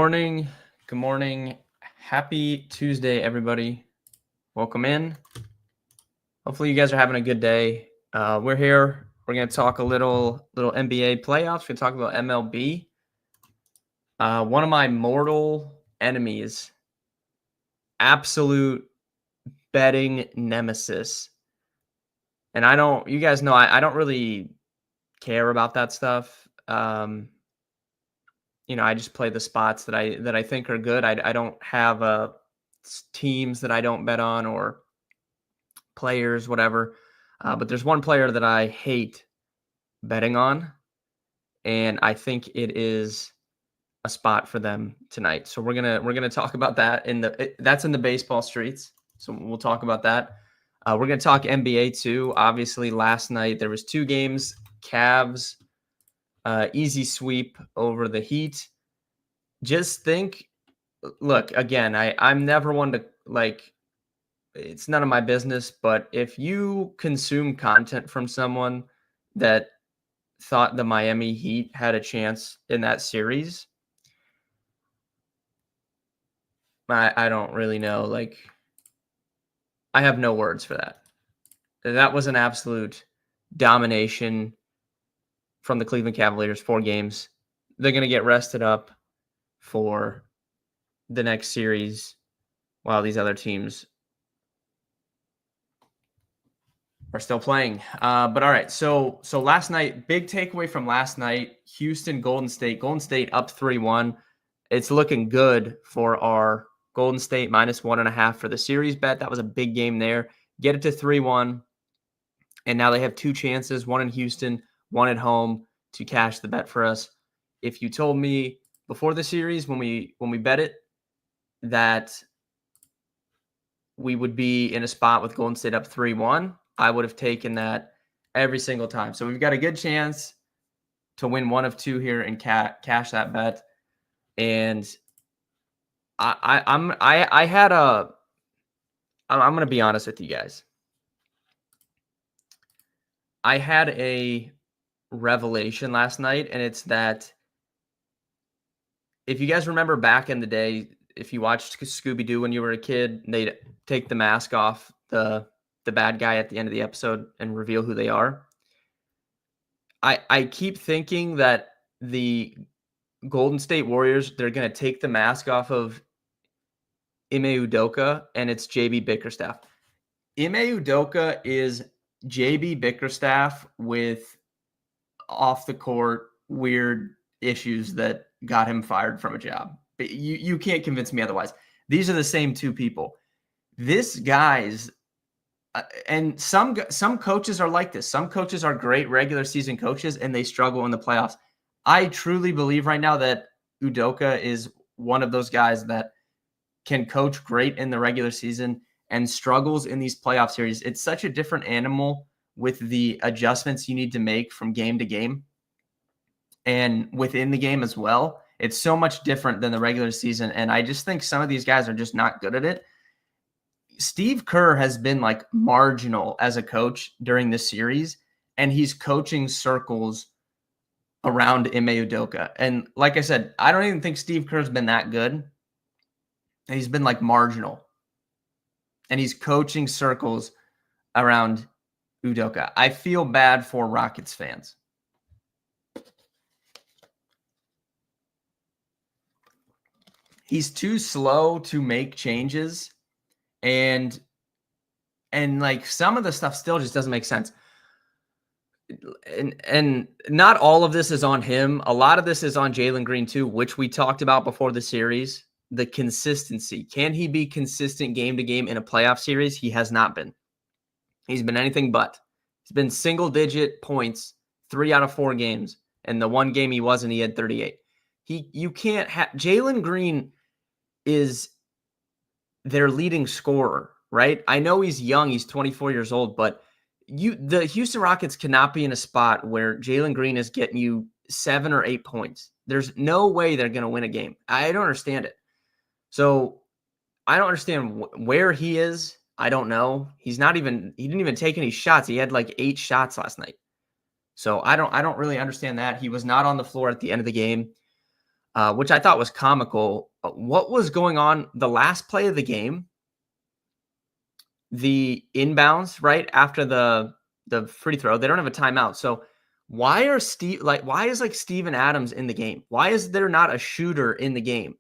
morning. Good morning. Happy Tuesday, everybody. Welcome in. Hopefully you guys are having a good day. We're here. We're going to talk a little NBA playoffs. We're going to talk about MLB. One of my mortal enemies, absolute betting nemesis. And you guys know, I don't really care about that stuff. I just play the spots that I think are good. I don't have teams that I don't bet on or players, whatever. But there's one player that I hate betting on, and I think it is a spot for them tonight. So we're gonna talk about that that's in the baseball streets. So we'll talk about that. We're gonna talk NBA too. Obviously, last night there was 2 games. Cavs, easy sweep over the Heat. Look, again, I'm never one to it's none of my business, but if you consume content from someone that thought the Miami Heat had a chance in that series, I don't really know. I have no words for that. That was an absolute domination from the Cleveland Cavaliers, 4 games. They're going to get rested up for the next series while these other teams are still playing. But all right. So last night, big takeaway from last night, Houston, Golden State. Golden State up 3-1. It's looking good for our Golden State -1.5 for the series bet. That was a big game there. Get it to 3-1. And now they have 2 chances, one in Houston, one at home, to cash the bet for us. If you told me before the series when we bet it that we would be in a spot with Golden State up 3-1, I would have taken that every single time. So we've got a good chance to win one of 2 here and cash that bet. And I'm going to be honest with you guys. I had a revelation last night, and it's that if you guys remember back in the day, if you watched Scooby-Doo when you were a kid, they'd take the mask off the bad guy at the end of the episode and reveal who they are. I keep thinking that the Golden State Warriors, they're going to take the mask off of Ime Udoka, and it's JB Bickerstaff. Ime Udoka is JB Bickerstaff with off-the-court weird issues that got him fired from a job. You can't convince me otherwise. These are the same 2 people. This guy's and some coaches are like this. Some coaches are great regular season coaches, and they struggle in the playoffs. I truly believe right now that Udoka is one of those guys that can coach great in the regular season and struggles in these playoff series. It's such a different animal with the adjustments you need to make from game to game and within the game as well. It's so much different than the regular season, and I just think some of these guys are just not good at it. Steve Kerr has been marginal as a coach during this series, and he's coaching circles around Ime Udoka. And like I said, I don't even think Steve Kerr's been that good. He's been marginal, and he's coaching circles around Udoka. I feel bad for Rockets fans. He's too slow to make changes, and some of the stuff still just doesn't make sense. And not all of this is on him. A lot of this is on Jalen Green too, which we talked about before the series. The consistency. Can he be consistent game to game in a playoff series? He has not been. He's been anything but. He's been single-digit points 3 out of 4 games. And the one game he wasn't, he had 38. You can't have Jalen Green is their leading scorer, right? I know he's young, he's 24 years old, but the Houston Rockets cannot be in a spot where Jalen Green is getting you 7 or 8 points. There's no way they're going to win a game. I don't understand it. So I don't understand where he is. I don't know. He didn't even take any shots. He had 8 shots last night. So I don't really understand that. He was not on the floor at the end of the game. which I thought was comical. What was going on the last play of the game? The inbounds right after the free throw, they don't have a timeout. So why is like Steven Adams in the game? Why is there not a shooter in the game?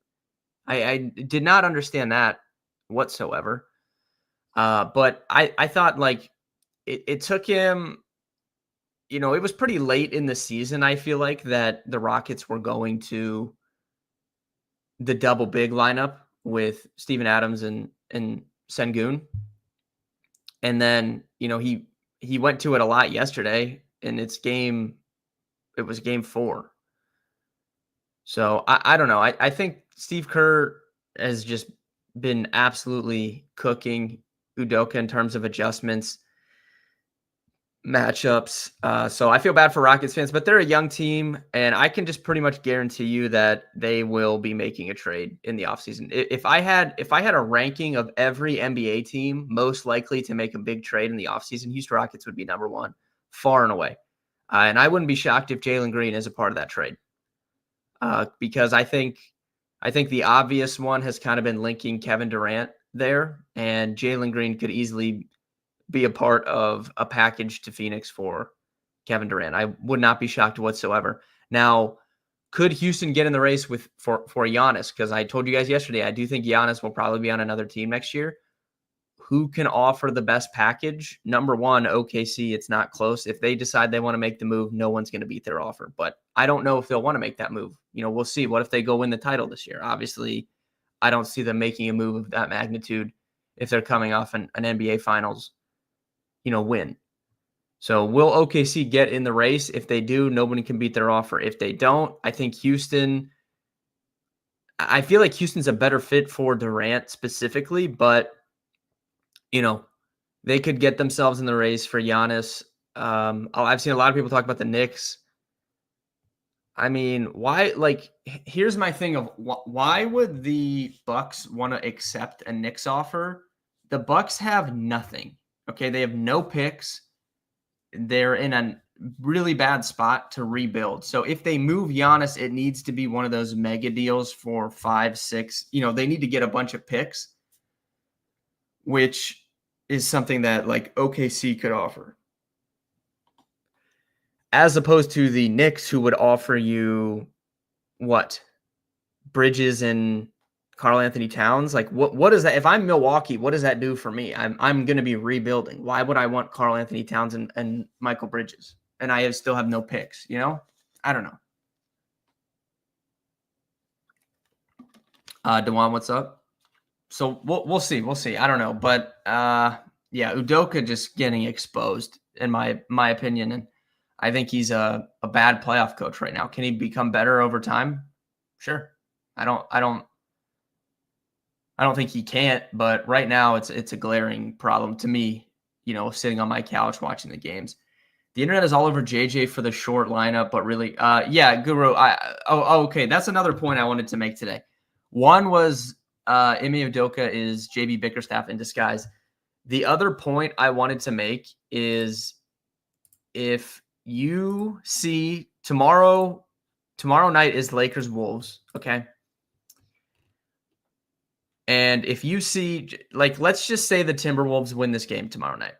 I did not understand that whatsoever. But I thought like it took him, it was pretty late in the season. I feel like that the Rockets were going to the double big lineup with Steven Adams and Sengun. And then, he went to it a lot yesterday, and it was game 4. So I don't know. I think Steve Kerr has just been absolutely cooking Udoka in terms of adjustments, matchups. So I feel bad for Rockets fans, but they're a young team, and I can just pretty much guarantee you that they will be making a trade in the offseason. If I had a ranking of every NBA team most likely to make a big trade in the offseason, Houston Rockets would be number 1, far and away. And I wouldn't be shocked if Jalen Green is a part of that trade. Because I think the obvious one has kind of been linking Kevin Durant there, and Jalen Green could easily be a part of a package to Phoenix for Kevin Durant. I would not be shocked whatsoever. Now, could Houston get in the race for Giannis? Because I told you guys yesterday, I do think Giannis will probably be on another team next year. Who can offer the best package? Number 1, OKC. It's not close. If they decide they want to make the move, no one's going to beat their offer. But I don't know if they'll want to make that move. We'll see. What if they go win the title this year? Obviously, I don't see them making a move of that magnitude if they're coming off an NBA Finals, win. So will OKC get in the race? If they do, nobody can beat their offer. If they don't, I think I feel like Houston's a better fit for Durant specifically, but they could get themselves in the race for Giannis. I've seen a lot of people talk about the Knicks. I mean, why? Like, here's my thing of why would the Bucks want to accept a Knicks offer? The Bucks have nothing. Okay, they have no picks. They're in a really bad spot to rebuild. So if they move Giannis, it needs to be one of those mega deals for 5, 6. They need to get a bunch of picks, which is something that like OKC could offer, as opposed to the Knicks, who would offer you what? Bridges and Karl Anthony Towns. Like what is that? If I'm Milwaukee, what does that do for me? I'm going to be rebuilding. Why would I want Karl Anthony Towns and Michael Bridges? And I still have no picks, I don't know. Dewan, what's up? So we'll see. We'll see. I don't know. But yeah, Udoka just getting exposed in my opinion. And I think he's a bad playoff coach right now. Can he become better over time? Sure. I don't think he can't, but right now it's a glaring problem to me, sitting on my couch watching the games. The internet is all over JJ for the short lineup, but really, yeah, Guru. Okay. That's another point I wanted to make today. One was Ime Udoka is JB Bickerstaff in disguise. The other point I wanted to make is if you see tomorrow night is Lakers Wolves, okay? And if you see, like, let's just say the Timberwolves win this game tomorrow night.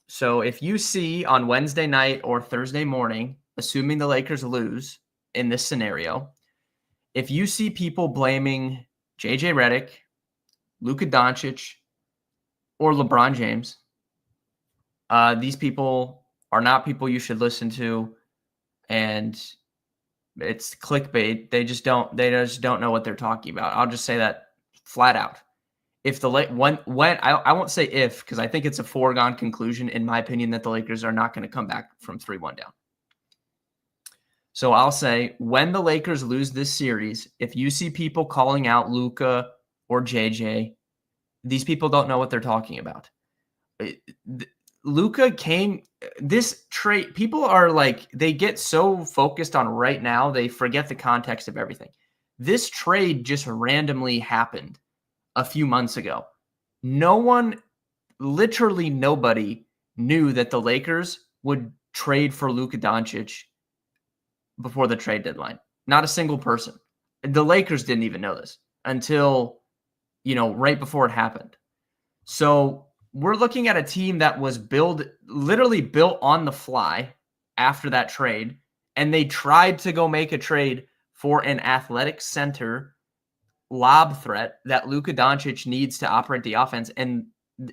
So if you see on Wednesday night or Thursday morning, assuming the Lakers lose in this scenario, if you see people blaming JJ Redick, Luka Doncic, or LeBron James, these people are not people you should listen to, and it's clickbait. They just don't know what they're talking about. I'll just say that flat out. If the when I won't say if, because I think it's a foregone conclusion in my opinion that the Lakers are not going to come back from 3-1 down. So I'll say when the Lakers lose this series, if you see people calling out Luka or JJ, these people don't know what they're talking about. Luka came this trade. People are like, they get so focused on right now, they forget the context of everything. This trade just randomly happened a few months ago. Literally nobody knew that the Lakers would trade for Luka Doncic before the trade deadline. Not a single person. The Lakers didn't even know this until, right before it happened. So we're looking at a team that was literally built on the fly after that trade. And they tried to go make a trade for an athletic center lob threat that Luka Doncic needs to operate the offense. And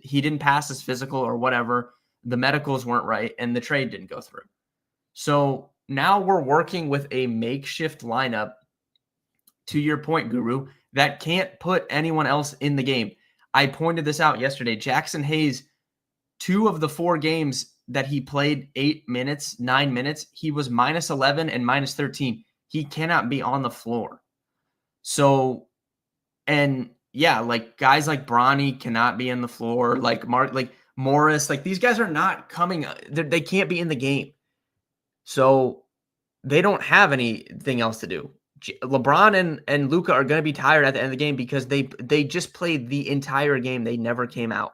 he didn't pass his physical or whatever. The medicals weren't right, and the trade didn't go through. So now we're working with a makeshift lineup, to your point, Guru, that can't put anyone else in the game. I pointed this out yesterday. Jackson Hayes, 2 of the 4 games that he played 8 minutes, 9 minutes, he was minus 11 and minus 13. He cannot be on the floor. So, and yeah, like guys like Bronny cannot be on the floor, like Morris, like these guys are not coming. They can't be in the game. So they don't have anything else to do. LeBron and Luka are going to be tired at the end of the game because they just played the entire game. They never came out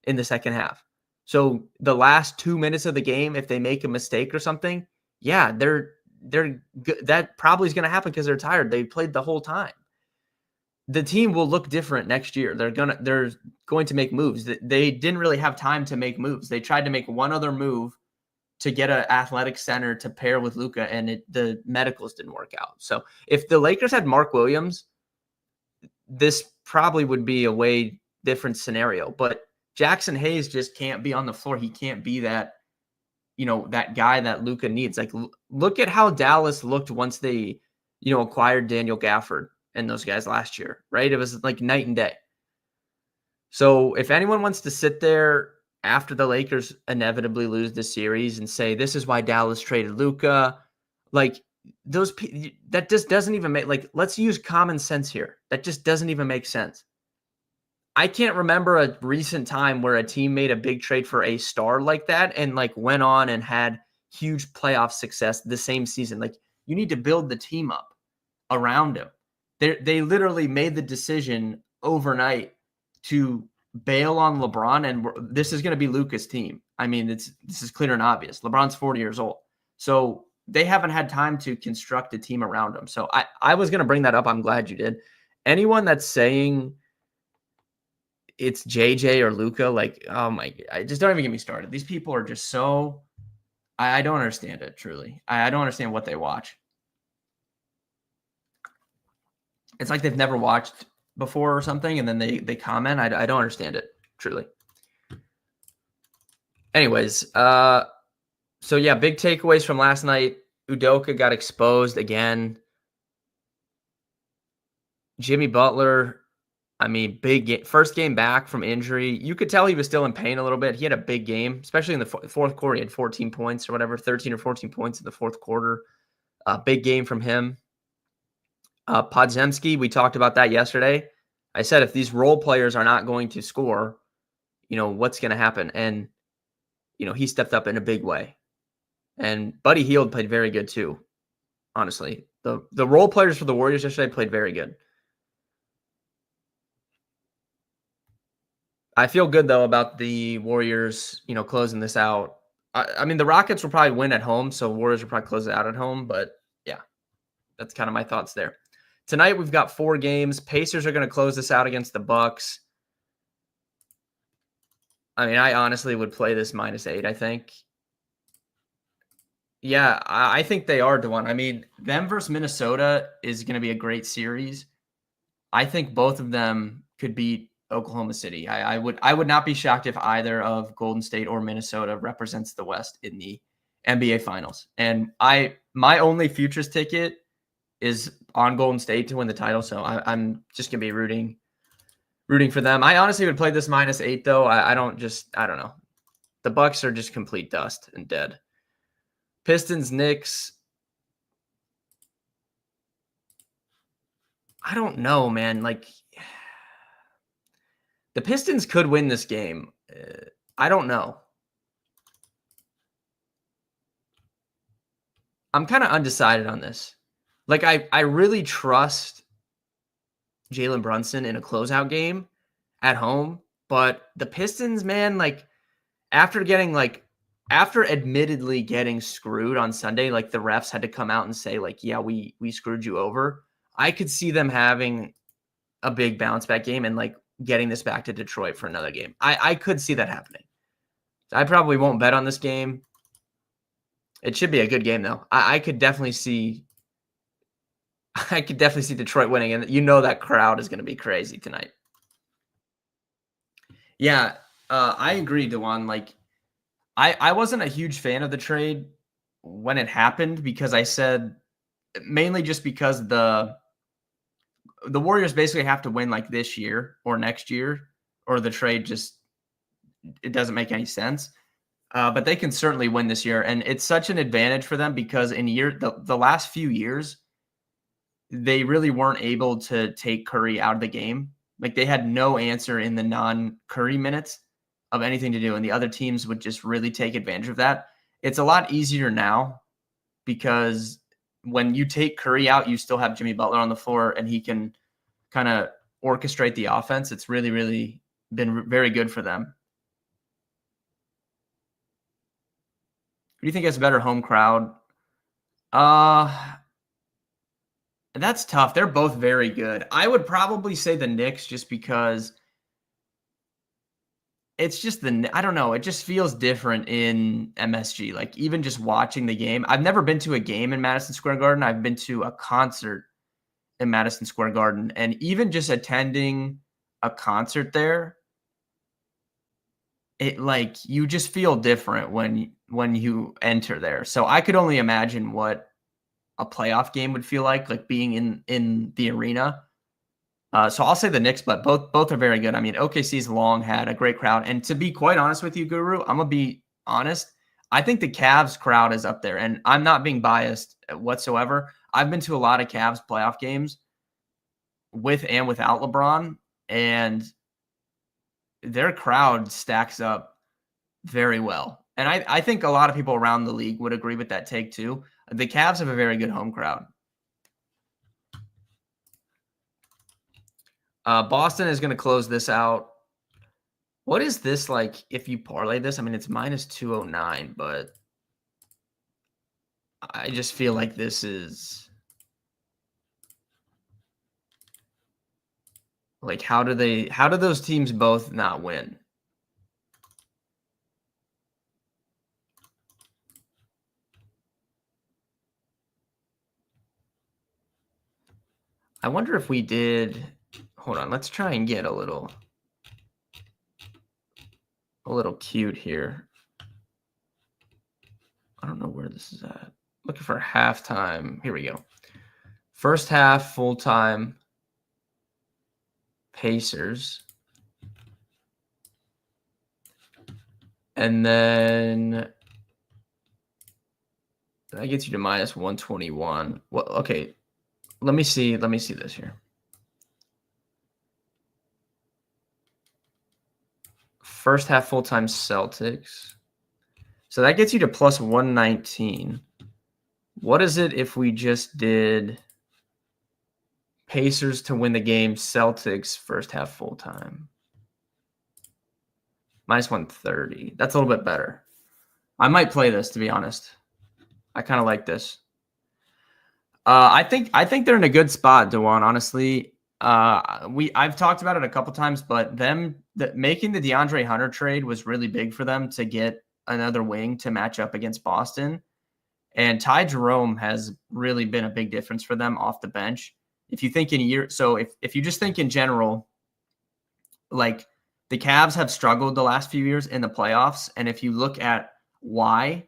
in the second half. So the last 2 minutes of the game, if they make a mistake or something, yeah, that probably is going to happen because they're tired. They played the whole time. The team will look different next year. They're going to make moves. They didn't really have time to make moves. They tried to make one other move to get an athletic center to pair with Luka, and the medicals didn't work out. So if the Lakers had Mark Williams, this probably would be a way different scenario. But Jackson Hayes just can't be on the floor. He can't be that, that guy that Luka needs. Like, look at how Dallas looked once they, acquired Daniel Gafford and those guys last year, right? It was like night and day. So if anyone wants to sit there after the Lakers inevitably lose this series and say, this is why Dallas traded Luka, like that just doesn't even make, like, let's use common sense here. That just doesn't even make sense. I can't remember a recent time where a team made a big trade for a star like that and like went on and had huge playoff success the same season. Like, you need to build the team up around him. They literally made the decision overnight to bail on LeBron, and this is going to be Luka's team. I mean, this is clear and obvious. LeBron's 40 years old. So they haven't had time to construct a team around him. So I was going to bring that up. I'm glad you did. Anyone that's saying it's JJ or Luka, like, oh my, I just don't even get me started. These people are just so, I don't understand it, truly. I don't understand what they watch. It's like they've never watched before or something, and then they comment. I don't understand it, truly. Anyways, so yeah, big takeaways from last night. Udoka got exposed again. Jimmy Butler, I mean, first game back from injury. You could tell he was still in pain a little bit. He had a big game, especially in the fourth quarter. He had 14 points or whatever, 13 or 14 points in the fourth quarter. Big game from him. Podziemski, we talked about that yesterday. I said if these role players are not going to score, what's going to happen? And, he stepped up in a big way. And Buddy Hield played very good too, honestly. The role players for the Warriors yesterday played very good. I feel good, though, about the Warriors, closing this out. I mean, the Rockets will probably win at home, so Warriors will probably close it out at home. But, yeah, that's kind of my thoughts there. Tonight, we've got 4 games. Pacers are going to close this out against the Bucks. I mean, I honestly would play this -8, I think. Yeah, I think they are, DeJuan. I mean, them versus Minnesota is going to be a great series. I think both of them could beat Oklahoma City. I would not be shocked if either of Golden State or Minnesota represents the West in the NBA Finals. And my only futures ticket is on Golden State to win the title, so I'm just gonna be rooting for them. I honestly would play this -8 though. I don't know. The Bucks are just complete dust and dead. Pistons, Knicks. I don't know, man. Like, the Pistons could win this game. I don't know. I'm kind of undecided on this. Like, I really trust Jalen Brunson in a closeout game at home, but the Pistons, man, like, after admittedly getting screwed on Sunday, like the refs had to come out and say, like, yeah, we screwed you over. I could see them having a big bounce back game and like getting this back to Detroit for another game. I could see that happening. I probably won't bet on this game. It should be a good game though. I could definitely see Detroit winning, and that crowd is going to be crazy tonight. Yeah, I agree, Dewan. Like, I wasn't a huge fan of the trade when it happened because I said mainly just because the Warriors basically have to win like this year or next year, or the trade just it doesn't make any sense. But they can certainly win this year, and it's such an advantage for them because in the last few years, they really weren't able to take Curry out of the game. Like they had no answer in the non-Curry minutes of anything to do, and the other teams would just really take advantage of that. It's a lot easier now because when you take Curry out, you still have Jimmy Butler on the floor, and he can kind of orchestrate the offense. It's really, really been very good for them. Who do you think has a better home crowd? That's tough. They're both very good. I would probably say the Knicks just because it's just I don't know. It just feels different in MSG. Like even just watching the game, I've never been to a game in Madison Square Garden. I've been to a concert in Madison Square Garden, and even just attending a concert there, it like you just feel different when you enter there. So I could only imagine what a playoff game would feel like being in the arena. So I'll say the Knicks, but both are very good. I mean, OKC's long had a great crowd, and to be quite honest with you, Guru, I'm gonna be honest. I think the Cavs crowd is up there, and I'm not being biased whatsoever. I've been to a lot of Cavs playoff games with and without LeBron, and their crowd stacks up very well. And I think a lot of people around the league would agree with that take too. The Cavs have a very good home crowd. Boston is going to close this out. What is this like if you parlay this? I mean, it's minus 209, but I just feel like this is like how do those teams both not win? I wonder if we did. Hold on, let's try and get a little cute here. I don't know where this is at. Looking for halftime. Here we go. First half, full time. Pacers. And then that gets you to minus 121. Well, okay. Let me see this here. First half full-time Celtics. So that gets you to plus 119. What is it if we just did Pacers to win the game, Celtics first half full-time? Minus 130. That's a little bit better. I might play this, to be honest. I kind of like this. I think they're in a good spot, Dewan, honestly. I've talked about it a couple times, but making the DeAndre Hunter trade was really big for them to get another wing to match up against Boston. And Ty Jerome has really been a big difference for them off the bench. If you think if you just think in general, like the Cavs have struggled the last few years in the playoffs, and if you look at why,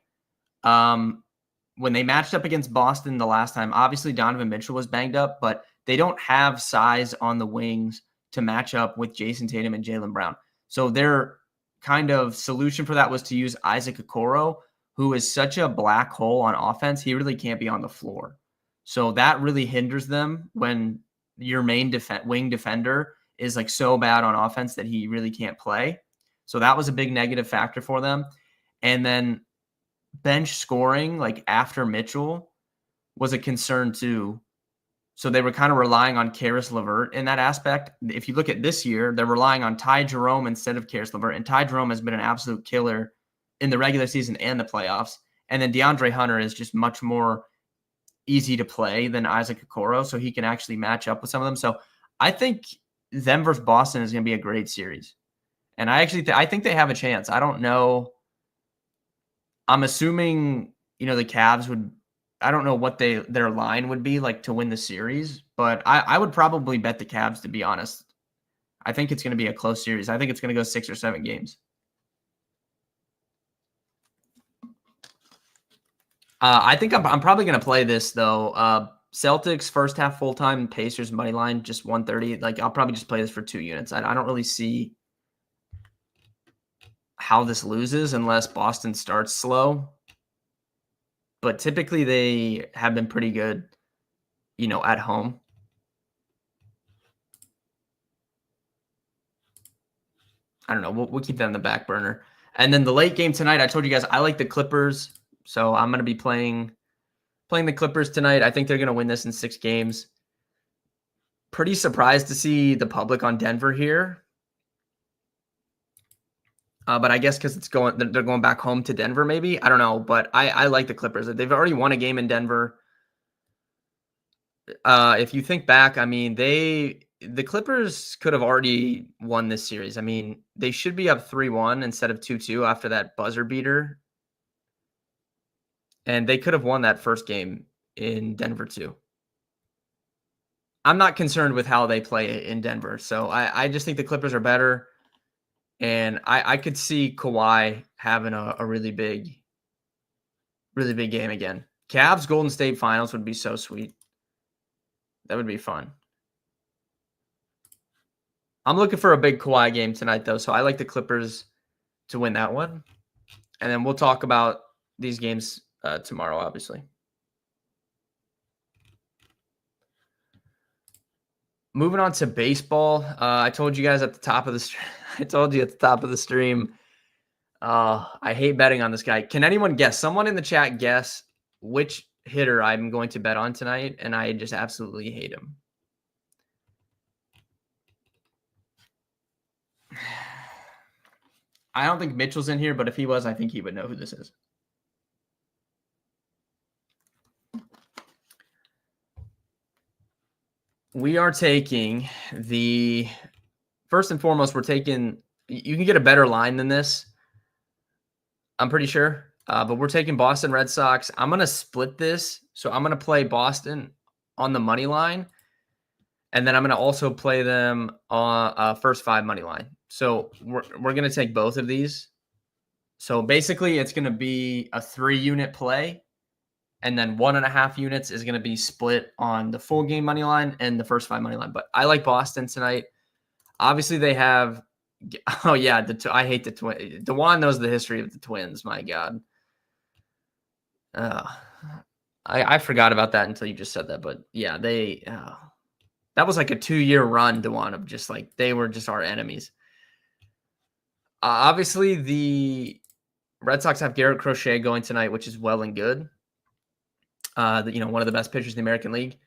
when they matched up against Boston the last time, obviously Donovan Mitchell was banged up, but they don't have size on the wings to match up with Jason Tatum and Jaylen Brown. So their kind of solution for that was to use Isaac Okoro, who is such a black hole on offense. He really can't be on the floor. So that really hinders them when your main wing defender is like so bad on offense that he really can't play. So that was a big negative factor for them. And then bench scoring, like after Mitchell, was a concern too. So they were kind of relying on Karis LeVert in that aspect. If you look at this year, they're relying on Ty Jerome instead of Karis LeVert. And Ty Jerome has been an absolute killer in the regular season and the playoffs. And then DeAndre Hunter is just much more easy to play than Isaac Okoro, so he can actually match up with some of them. So I think them versus Boston is going to be a great series. And I actually I think they have a chance. I don't know. I'm assuming, the Cavs would – I don't know what their line would be like to win the series, but I would probably bet the Cavs, to be honest. I think it's going to be a close series. I think it's going to go 6 or 7 games. I think I'm probably going to play this, though. Celtics first half full time, Pacers money line just 130. Like, I'll probably just play this for 2 units. I don't really see how this loses unless Boston starts slow. But typically they have been pretty good, at home. I don't know. We'll keep that in the back burner. And then the late game tonight, I told you guys I like the Clippers, so I'm going to be playing the Clippers tonight. I think they're going to win this in 6 games. Pretty surprised to see the public on Denver here. But I guess because they're going back home to Denver, maybe. I don't know, but I like the Clippers. They've already won a game in Denver. If you think back, I mean, the Clippers could have already won this series. I mean, they should be up 3-1 instead of 2-2 after that buzzer beater. And they could have won that first game in Denver too. I'm not concerned with how they play in Denver. So I just think the Clippers are better. And I could see Kawhi having a really big game again. Cavs Golden State Finals would be so sweet. That would be fun. I'm looking for a big Kawhi game tonight, though, so I like the Clippers to win that one. And then we'll talk about these games tomorrow, obviously. Moving on to baseball, I told you guys at the top of the stream. I told you at the top of the stream. I hate betting on this guy. Can anyone guess? Someone in the chat guess which hitter I'm going to bet on tonight, and I just absolutely hate him. I don't think Mitchell's in here, but if he was, I think he would know who this is. We are taking first and foremost, you can get a better line than this, I'm pretty sure. But we're taking Boston Red Sox. I'm going to split this. So I'm going to play Boston on the money line. And then I'm going to also play them on first 5 money line. So we're going to take both of these. So basically it's going to be a 3-unit play. And then 1.5 units is going to be split on the full game money line and the first 5 money line. But I like Boston tonight. Obviously they have, oh yeah, I hate the Twins. DeJuan knows the history of the Twins. My God. I forgot about that until you just said that. But yeah, that was like a 2-year run, DeJuan, of just like, they were just our enemies. Obviously the Red Sox have Garrett Crochet going tonight, which is well and good. One of the best pitchers in the American League.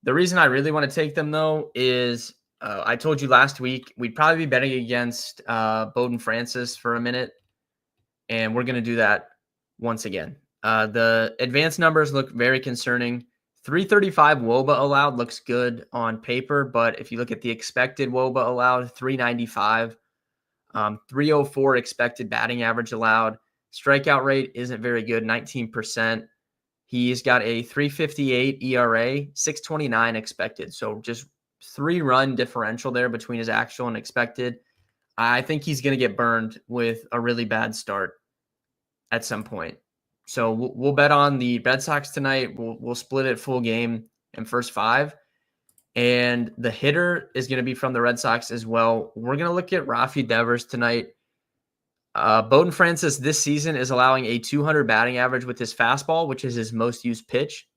The reason I really want to take them, though, is I told you last week we'd probably be betting against Bowden Francis for a minute, and we're going to do that once again. The advanced numbers look very concerning. 335 WOBA allowed looks good on paper, but if you look at the expected WOBA allowed, 395, 304 expected batting average allowed. Strikeout rate isn't very good, 19%. He's got a 3.58 ERA, 6.29 expected. So just 3-run differential there between his actual and expected. I think he's going to get burned with a really bad start at some point. So we'll bet on the Red Sox tonight. We'll split it full game in first 5. And the hitter is going to be from the Red Sox as well. We're going to look at Rafi Devers tonight. Bowden Francis this season is allowing a 200 batting average with his fastball, which is his most used pitch,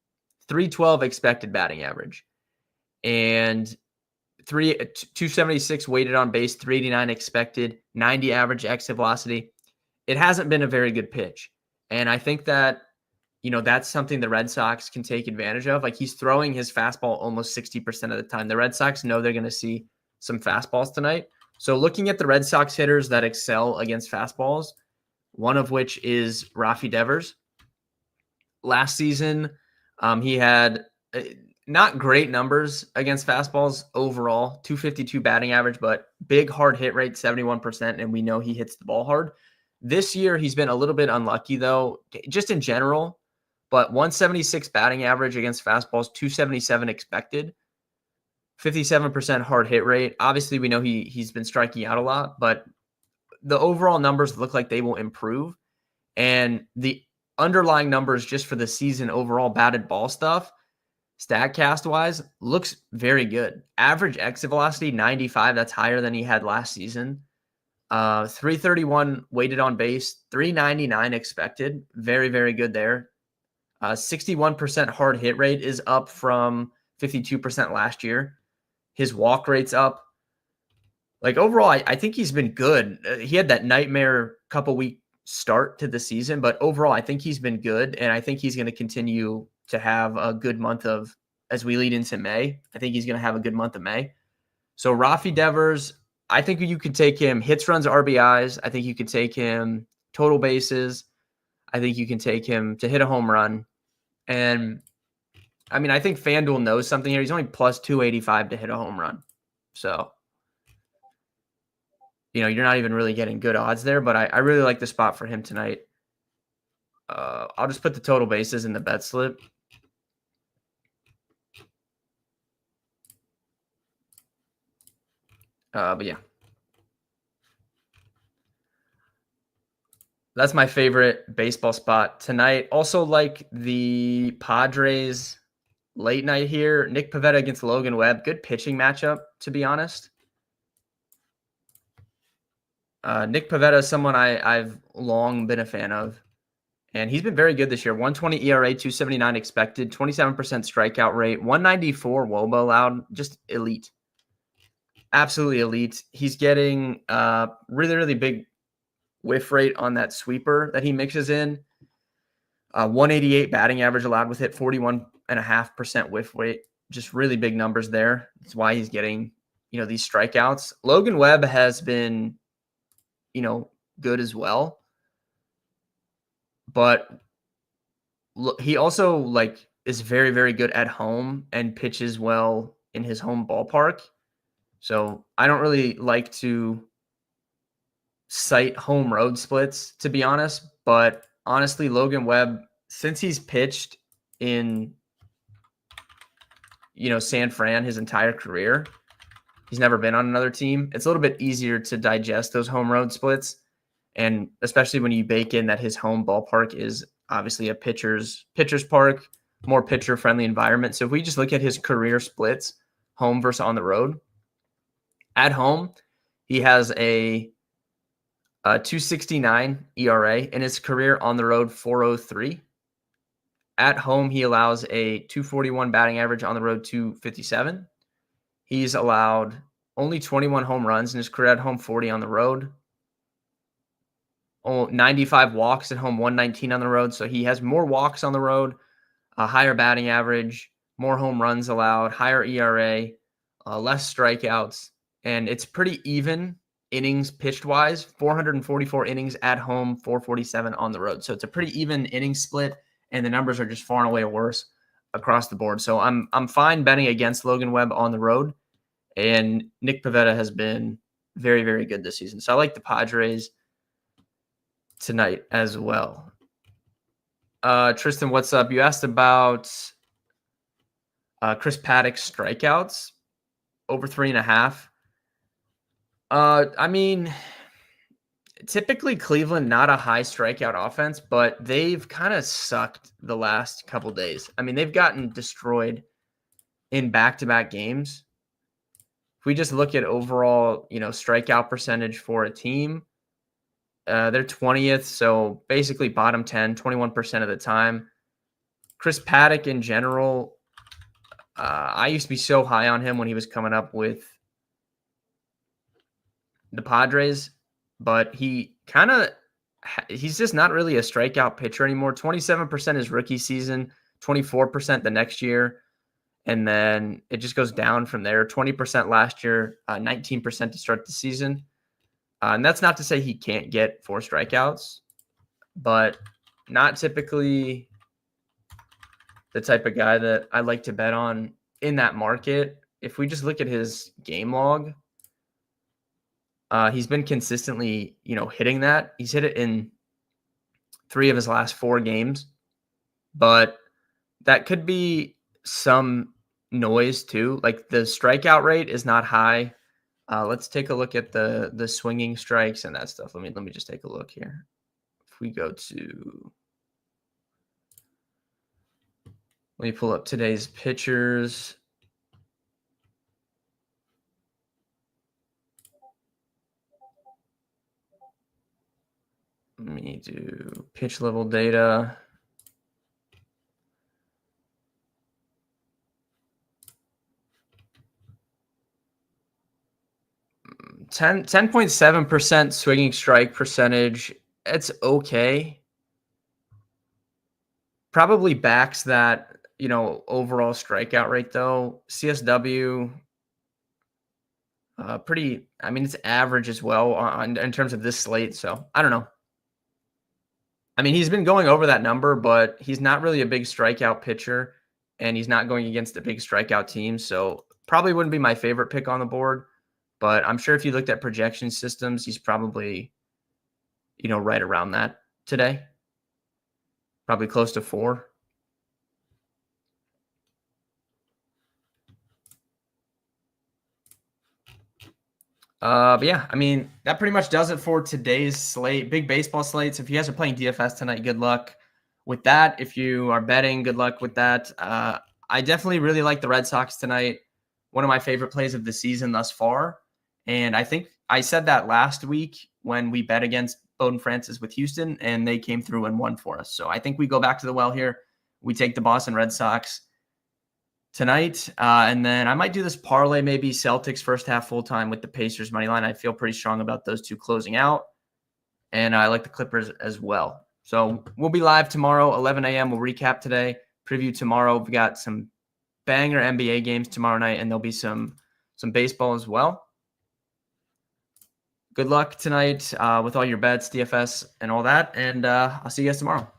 312 expected batting average, and 276 weighted on base, 389 expected, 90 average exit velocity. It hasn't been a very good pitch. And I think that, that's something the Red Sox can take advantage of. Like, he's throwing his fastball almost 60% of the time. The Red Sox know they're going to see some fastballs tonight. So looking at the Red Sox hitters that excel against fastballs, one of which is Rafi Devers. Last season, He had not great numbers against fastballs overall, 252 batting average, but big hard hit rate, 71%, and we know he hits the ball hard. This year, he's been a little bit unlucky, though, just in general, but 176 batting average against fastballs, 277 expected, 57% hard hit rate. Obviously, we know he's been striking out a lot, but the overall numbers look like they will improve. And the underlying numbers just for the season overall batted ball stuff, StatCast wise, looks very good. Average exit velocity 95. That's higher than he had last season. 331 weighted on base, 399 expected. Very, very good there. 61% hard hit rate is up from 52% last year. His walk rate's up. Like overall, I think he's been good. He had that nightmare couple week start to the season, but overall, I think he's been good, and I think he's going to continue to have a good month of as we lead into May. I think he's going to have a good month of May. So Rafi Devers, I think you could take him hits, runs, RBIs. I think you could take him total bases. I think you can take him to hit a home run. And I mean, I think FanDuel knows something here. He's only plus 285 to hit a home run. So, you're not even really getting good odds there, but I really like the spot for him tonight. I'll just put the total bases in the bet slip. But yeah. That's my favorite baseball spot tonight. Also like the Padres late night here. Nick Pivetta against Logan Webb. Good pitching matchup, to be honest. Nick Pivetta is someone I've long been a fan of. And he's been very good this year. 120 ERA, 279 expected, 27% strikeout rate, 194 WOBA allowed. Just elite. Absolutely elite. He's getting really, really big whiff rate on that sweeper that he mixes in. 188 batting average allowed with it, 41.5% whiff rate. Just really big numbers there. That's why he's getting, these strikeouts. Logan Webb has been, good as well. But he also is very, very good at home and pitches well in his home ballpark. So I don't really like to cite home road splits, to be honest. But honestly, Logan Webb, since he's pitched in, San Fran his entire career, he's never been on another team. It's a little bit easier to digest those home road splits. And especially when you bake in that his home ballpark is obviously a pitcher's park, more pitcher-friendly environment. So if we just look at his career splits, home versus on the road, at home, he has a 269 ERA in his career. On the road, 403. At home, he allows a 241 batting average. On the road, 257. He's allowed only 21 home runs in his career. At home, 40 on the road. 95 walks at home, 119 on the road. So he has more walks on the road, a higher batting average, more home runs allowed, higher ERA, less strikeouts. And it's pretty even innings pitched wise, 444 innings at home, 447 on the road. So it's a pretty even inning split, and the numbers are just far and away worse across the board. So I'm fine betting against Logan Webb on the road, and Nick Pivetta has been very, very good this season. So I like the Padres tonight as well. Tristan, what's up? You asked about Chris Paddock's strikeouts over 3.5. I mean, typically Cleveland, not a high strikeout offense, but they've kind of sucked the last couple days. I mean, they've gotten destroyed in back-to-back games. If we just look at overall, strikeout percentage for a team, they're 20th, so basically bottom 10, 21% of the time. Chris Paddock in general, I used to be so high on him when he was coming up with the Padres, but he's just not really a strikeout pitcher anymore. 27% his rookie season, 24% the next year, and then it just goes down from there. 20% last year, 19% to start the season. And that's not to say he can't get 4 strikeouts, but not typically the type of guy that I like to bet on in that market. If we just look at his game log, he's been consistently, hitting that. He's hit it in 3 of his last 4 games, but that could be some noise too. Like the strikeout rate is not high. Let's take a look at the swinging strikes and that stuff. Let me just take a look here. If we go to, let me pull up today's pitchers. Let me do pitch level data. Ten 10.7% swinging strike percentage. It's okay. Probably backs that, overall strikeout rate though. CSW, pretty. I mean, it's average as well in terms of this slate. So I don't know. I mean, he's been going over that number, but he's not really a big strikeout pitcher, and he's not going against a big strikeout team. So probably wouldn't be my favorite pick on the board. But I'm sure if you looked at projection systems, he's probably, right around that today. Probably close to 4. But yeah, I mean, that pretty much does it for today's slate. Big baseball slates. If you guys are playing DFS tonight, good luck with that. If you are betting, good luck with that. I definitely really like the Red Sox tonight. One of my favorite plays of the season thus far. And I think I said that last week when we bet against Bowden Francis with Houston, and they came through and won for us. So I think we go back to the well here. We take the Boston Red Sox tonight. And then I might do this parlay, maybe Celtics first half full time with the Pacers money line. I feel pretty strong about those two closing out. And I like the Clippers as well. So we'll be live tomorrow, 11 a.m. We'll recap today, preview tomorrow. We've got some banger NBA games tomorrow night, and there'll be some baseball as well. Good luck tonight with all your bets, DFS, and all that. And I'll see you guys tomorrow.